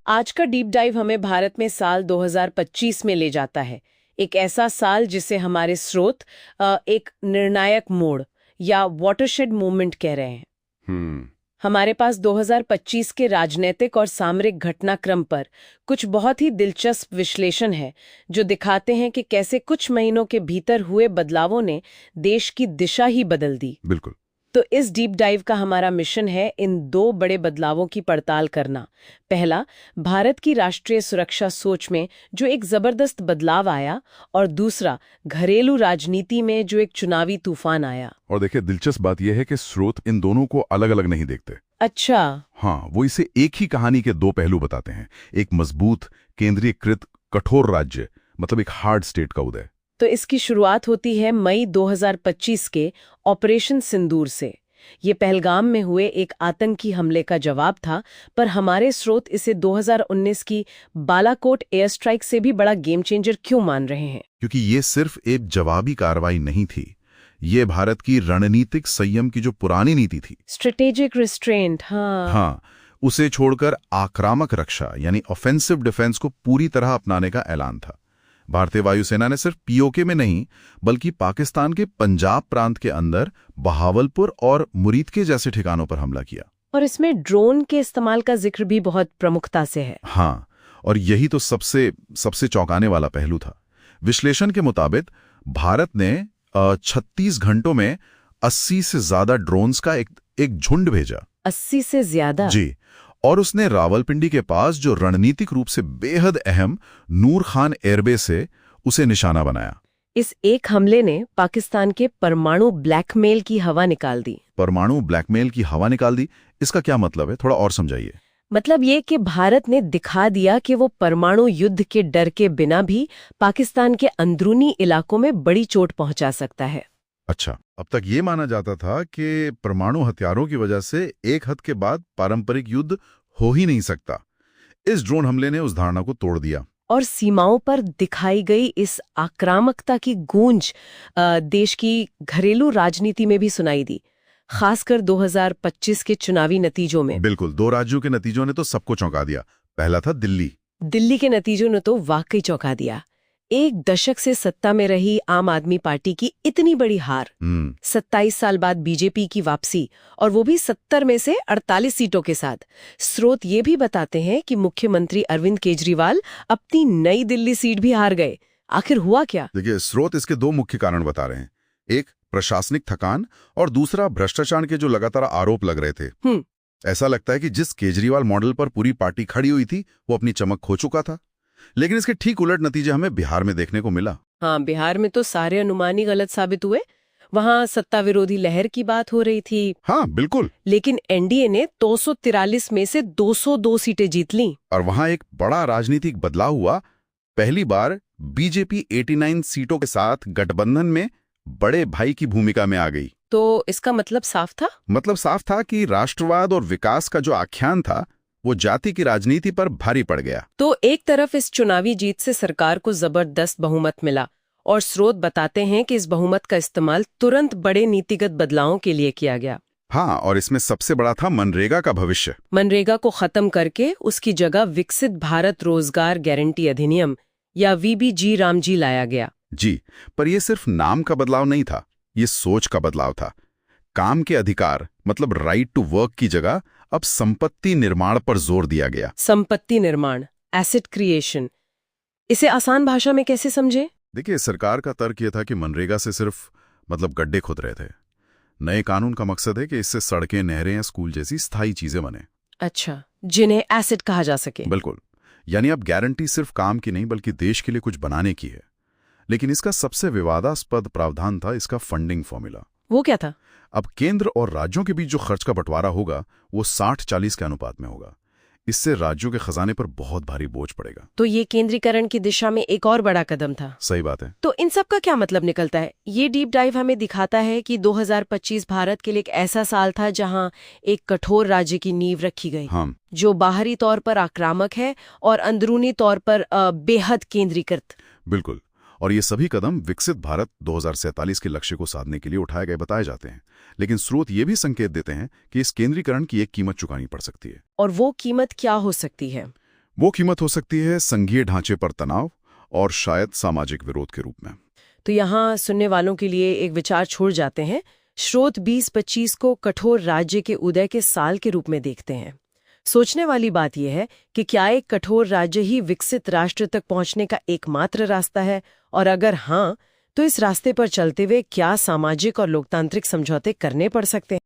आज का deep dive हमें भारत में साल 2025 में ले जाता है। एक ऐसा साल जिसे हमारे स्रोत एक निर्णायक मोड़ या वाटरशेड मूवमेंट कह रहे हैं। हमारे पास 2025 के राजनीतिक और सामरिक घटनाक्रम पर कुछ बहुत ही दिलचस्प विश्लेषण है जो दिखाते हैं कि कैसे कुछ महीनों के भीतर हुए बदलावों ने देश की दिशा ही बदल दी। बिल्कुल। तो इस डीप डाइव का हमारा मिशन है इन दो बड़े बदलावों की पड़ताल करना। पहला, भारत की राष्ट्रीय सुरक्षा सोच में जो एक जबरदस्त बदलाव आया, और दूसरा, घरेलू राजनीति में जो एक चुनावी तूफान आया। और देखिए, दिलचस्प बात यह है कि स्रोत इन दोनों को अलग अलग नहीं देखते। अच्छा। हाँ, वो इसे एक ही कहानी के दो पहलू बताते हैं। एक मजबूत केंद्रीकृत कठोर राज्य, मतलब एक हार्ड स्टेट का उदय। तो इसकी शुरुआत होती है मई 2025 के ऑपरेशन सिंदूर से। ये पहलगाम में हुए एक आतंकी हमले का जवाब था, पर हमारे स्रोत इसे 2019 की बालाकोट एयर स्ट्राइक से भी बड़ा गेम चेंजर क्यों मान रहे हैं? क्योंकि ये सिर्फ एक जवाबी कार्रवाई नहीं थी, ये भारत की रणनीतिक संयम की जो पुरानी नीति थी, स्ट्रेटेजिक रिस्ट्रेंट, हाँ, उसे छोड़कर आक्रामक रक्षा यानी ऑफेंसिव डिफेंस को पूरी तरह अपनाने का ऐलान था। भारतीय वायुसेना ने सिर्फ पीओके में नहीं, बल्कि पाकिस्तान के पंजाब प्रांत के अंदर बहावलपुर और मुरीदके जैसे ठिकानों पर हमला किया। और इसमें ड्रोन के इस्तेमाल का जिक्र भी बहुत प्रमुखता से है। हाँ, और यही तो सबसे चौंकाने वाला पहलू था। विश्लेषण के मुताबिक भारत ने 36 घंटों में 80 से ज्यादा ड्रोन्स का एक झुंड भेजा। 80 से ज्यादा? जी। और उसने रावलपिंडी के पास जो रणनीतिक रूप से बेहद अहम नूर खान एयरबेस से उसे निशाना बनाया। इस एक हमले ने पाकिस्तान के परमाणु ब्लैकमेल की हवा निकाल दी। परमाणु ब्लैकमेल की हवा निकाल दी, इसका क्या मतलब है? थोड़ा और समझाइए। मतलब ये कि भारत ने दिखा दिया कि वो परमाणु युद्ध के डर के बिना भी पाकिस्तान के अंदरूनी इलाकों में बड़ी चोट पहुंचा सकता है। अच्छा, अब तक ये माना जाता था कि परमाणु हथियारों की वजह से एक हद के बाद पारंपरिक युद्ध हो ही नहीं सकता। इस ड्रोन हमले ने उस धारणा को तोड़ दिया। और सीमाओं पर दिखाई गई इस आक्रामकता की गूंज देश की घरेलू राजनीति में भी सुनाई दी, खासकर 2025 के चुनावी नतीजों में। बिल्कुल, दो राज्यों के नतीजों ने तो सबको चौंका दिया। पहला था दिल्ली के नतीजों ने तो वाकई चौंका दिया। एक दशक से सत्ता में रही आम आदमी पार्टी की इतनी बड़ी हार, 27 साल बाद बीजेपी की वापसी, और वो भी 70 में से 48 सीटों के साथ। स्रोत ये भी बताते हैं कि मुख्यमंत्री अरविंद केजरीवाल अपनी नई दिल्ली सीट भी हार गए। आखिर हुआ क्या? देखिए, स्रोत इसके दो मुख्य कारण बता रहे हैं। एक, प्रशासनिक थकान, और दूसरा, भ्रष्टाचार के जो लगातार आरोप लग रहे थे। ऐसा लगता है कि जिस केजरीवाल मॉडल पर पूरी पार्टी खड़ी हुई थी, वो अपनी चमक खो चुका था। लेकिन इसके ठीक उलट नतीजे हमें बिहार में देखने को मिला। हाँ, बिहार में तो सारे अनुमान ही गलत साबित हुए। वहाँ सत्ता विरोधी लहर की बात हो रही थी। हाँ, बिल्कुल। लेकिन एनडीए ने 243 में से 202 सीटें जीत लीं। और वहाँ एक बड़ा राजनीतिक बदलाव हुआ। पहली बार बीजेपी 89 सीटों के साथ गठबंधन में बड़े भाई की भूमिका में आ गई। तो इसका मतलब साफ था कि राष्ट्रवाद और विकास का जो आख्यान था, वो जाति की राजनीति पर भारी पड़ गया। तो एक तरफ इस चुनावी जीत से सरकार को जबरदस्त बहुमत मिला, और स्रोत बताते हैं कि इस बहुमत का इस्तेमाल तुरंत बड़े नीतिगत बदलावों के लिए किया गया। हाँ, और इसमें सबसे बड़ा था मनरेगा का भविष्य। मनरेगा को खत्म करके उसकी जगह विकसित भारत रोजगार गारंटी अधिनियम या वीबीजी रामजी लाया गया। जी, पर यह सिर्फ नाम का बदलाव नहीं था, ये सोच का बदलाव था। काम के अधिकार, मतलब राइट टू वर्क की जगह अब संपत्ति निर्माण पर जोर दिया गया। संपत्ति निर्माण, एसेट क्रिएशन, इसे आसान भाषा में कैसे समझे? देखिए, सरकार का तर्क यह था कि मनरेगा से सिर्फ गड्ढे खुद रहे थे। नए कानून का मकसद है कि इससे सड़कें, नहरें या स्कूल जैसी स्थायी चीजें बने। अच्छा, जिन्हें एसेट कहा जा सके। बिल्कुल, यानी अब गारंटी सिर्फ काम की नहीं बल्कि देश के लिए कुछ बनाने की है। लेकिन इसका सबसे विवादास्पद प्रावधान था इसका फंडिंग फॉर्मूला। वो क्या था? अब केंद्र और राज्यों के बीच जो खर्च का बंटवारा होगा, वो 60-40 के अनुपात में होगा। इससे राज्यों के खजाने पर बहुत भारी बोझ पड़ेगा। तो ये केंद्रीकरण की दिशा में एक और बड़ा कदम था। सही बात है। तो इन सब का क्या मतलब निकलता है? ये डीप डाइव हमें दिखाता है कि 2025 भारत के लिए एक ऐसा साल था जहां एक कठोर राज्य की नींव रखी गई। हाँ। जो बाहरी तौर पर आक्रामक है और अंदरूनी तौर पर बेहद केंद्रीकृत। बिल्कुल, और ये सभी कदम विकसित भारत 2047 के लक्ष्य को साधने के लिए उठाए गए बताए जाते हैं। लेकिन स्रोत ये भी संकेत देते हैं कि इस केंद्रीकरण की एक कीमत चुकानी पड़ सकती है। और वो कीमत क्या हो सकती है? वो कीमत हो सकती है संघीय ढांचे पर तनाव और शायद सामाजिक विरोध के रूप में। तो यहाँ सुनने वालों के लिए एक विचार छोड़ जाते हैं। स्रोत 2025 को कठोर राज्य के उदय के साल के रूप में देखते हैं। सोचने वाली बात यह है कि क्या एक कठोर राज्य ही विकसित राष्ट्र तक पहुंचने का एकमात्र रास्ता है, और अगर हाँ, तो इस रास्ते पर चलते हुए क्या सामाजिक और लोकतांत्रिक समझौते करने पड़ सकते हैं?